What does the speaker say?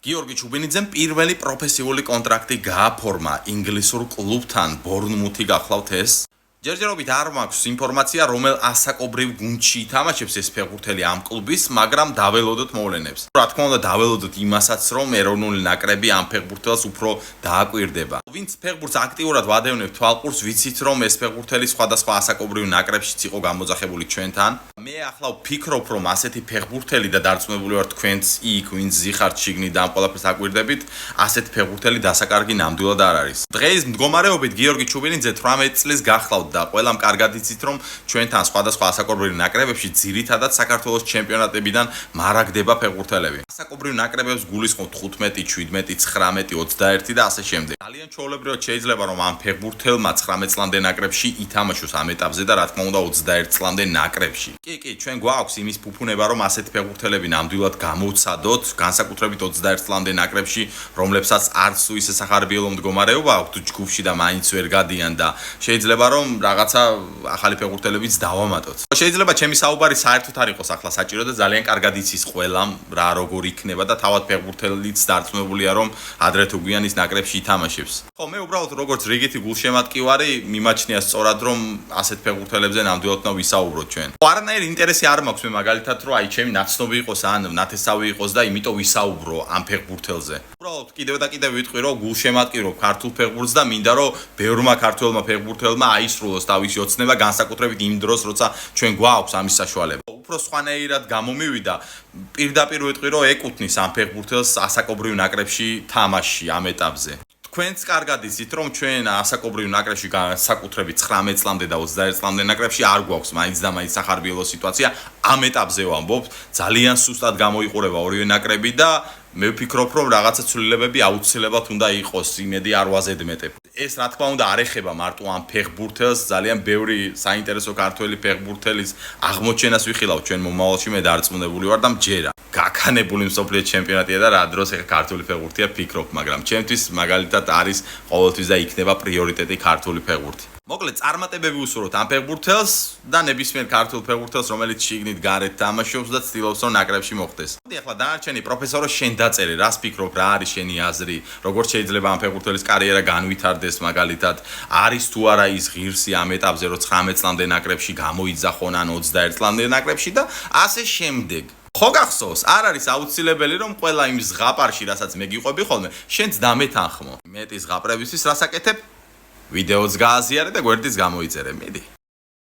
გიორგი ჩუბინიძემ პირველი პროფესიული კონტრაქტი გააფორმა ინგლისურ კლუბთან ბორნმუთი გახლავთ ეს. ჯერჯერობით არ მაქვს ინფორმაცია, რომელ ასაკობრივ გუნდში ითამაშებს ეს ფეხბურთელი ამ კლუბის, მაგრამ დაველოდოთ მოვლენებს. რა თქმა უნდა, დაველოდოთ იმასაც, რომ ეროვნული ნაკრები ამ ფეხბურთელს უფრო დააკვირდება. ვინც ფეხბურთს აქტიურად ვადევნებთ თვალყურს, ვიცით, რომ ეს ფეხბურთელი სხვადასხვა ასაკობრივ ნაკრებშიც იყო გამოძახებული ჩვენთან. მე ახლა ვფიქრობ, რომ ასეთი ფეხბურთელი და დარწმუნებული ვარ თქვენც იქ, ვინც ზიხართ შიგნით და ამ ყველაფერს აკვირდებით, ასეთი ფეხბურთელი დასაკარგი ნამდვილად არ არის. დღეს მდგომარეობით გიორგი ჩუბინიძე 18 წლის გახლავთ და ყველამ კარგად იცით, რომ ჩვენთან სხვადასხვა ასაკობრივ ნაკრებებში ძირითადად საქართველოს ჩემპიონატებიდან მარაგდება ფეხბურთელები. ასაკობრივ ნაკრებებს გულისხმობთ 15, 17, 19, 21 და ასე შემდეგ. ძალიან ჩვეულებრივად შეიძლება, რომ ამ ფეხბურთელმა 19 წლამდე ნაკრებში ითამაშოს ამ ეტაპზე და რა თქმა უნდა 21 წლამდე ნაკრებში. კი, ჩვენ გვაქვს იმის ფუფუნება, რომ ასეთი ფეხბურთელები ნამდვილად გამოვცადოთ, განსაკუთრებით 21 წლამდე ნაკრებში, რომლებსაც არც თუ ისე სახარბიელო მდგომარეობა აქვთ ჯგუფში და მაინც ვერ გადიან და შეიძლება რომ რაღაცა ახალი ფეხბურთელებიც დავამატოთ. შეიძლება ჩემი საუბარი საერთოდ არ იყოს ახლა საჭირო და ძალიან კარგად იცის ყველამ რა როგორ იქნება და თავად ფეხბურთელიც დარწმუნებულია რომ ადრე თუ გვიან ის ნაკრებში ითამაშებს. ხო, მე უბრალოდ როგორც რიგითი გულშემატკივარი მიმაჩნია სწორად რომ ასეთ ფეხბურთელებზე ნამდვილად უნდა ვისაუბროთ ჩვენ. არანაირი ინტერესი არ მაქვს მე მაგალითად რომ აი ჩემი ნაცნობი იყოს ან ნათესავი იყოს და იმიტომ ვისაუბრო ამ ფეხბურთელზე. უბრალოდ კიდევ და კიდევ ვიტყვი რომ გულშემატკივრობ ქართულ ფეხბურთს და მინდა რომ ბევრმა ქართველმა ფეხბურთელმა აისრულოს თავისი ოცნება განსაკუთრებით იმ დროს როცა ჩვენ გვაქვს ამის საშუალება. უფრო სხვანაირად გამომივიდა პირდაპირ ვიტყვი რომ ეკუთვნის ამ ფეხბურთელს ასაკობრივ ნაკრებში თამაში ამ ეტაპზე. თქვენც კარგად იცით რომ ჩვენ ასაკობრივ ნაკრებში განსაკუთრებით 19 წლამდე და 21 წლამდე ნაკრებში არ გვაქვს მაინც და მაინც სახარბიელო სიტუაცია ამ ეტაპზე ვამბობ ძალიან სუსტად გამოიყურება ორივე ნაკრები და მე ვფიქრობ რომ რაღაცა ცვლილებები აუცილებლად უნდა იყოს იმედი არ ვაზედმეტებ. ეს რა თქმა უნდა არ ეხება მარტო ამ ფეხბურთელს, ძალიან ბევრი საინტერესო ქართველი ფეხბურთელის აღმოჩენას ვიხილავ ჩვენ მომავალში მე დარწმუნებული ვარ და მჯერა. გაქანებული მსოფლიო ჩემპიონატია და რა დროს ეხა ქართული ფეხბურთია ფიქრობ, მაგრამ ჩემთვის მაგალითად არის ყოველთვის და იქნება პრიორიტეტი ქართული ფეხბურთი. მოკლედ წარმატებები ვუსურვოთ ამ ფეხბურთელს და ნებისმიერ ქართულ ფეხბურთელს, რომელიც შიგნით გარეთ თამაშობს და ცდილობს რომ ნაკრებში მოხვდეს. მოდი ახლა დანარჩენი პროფესორო შენ დაწერე, რას ფიქრობ, რა არის შენი აზრი, როგორც შეიძლება ამ ფეხბურთელის კარიერა განვითარდეს მაგალითად, არის თუ არა ის ღირსი ამ ეტაპზე, რომ 19 წლამდე ნაკრებში გამოიძახონ ან 21 წლამდე ნაკრებში და ასე შემდეგ. ხო გახსოვს, არ არის აუცილებელი რომ ყველა იმ ზღაპარში, რასაც მე გიყვები ხოლმე, შენც დამეთანხმო. მეტი ზღაპრებისთვის რას აკეთებ? ვიდეოც გააზიარე და გვერდიც გამოიწერე, მიდი.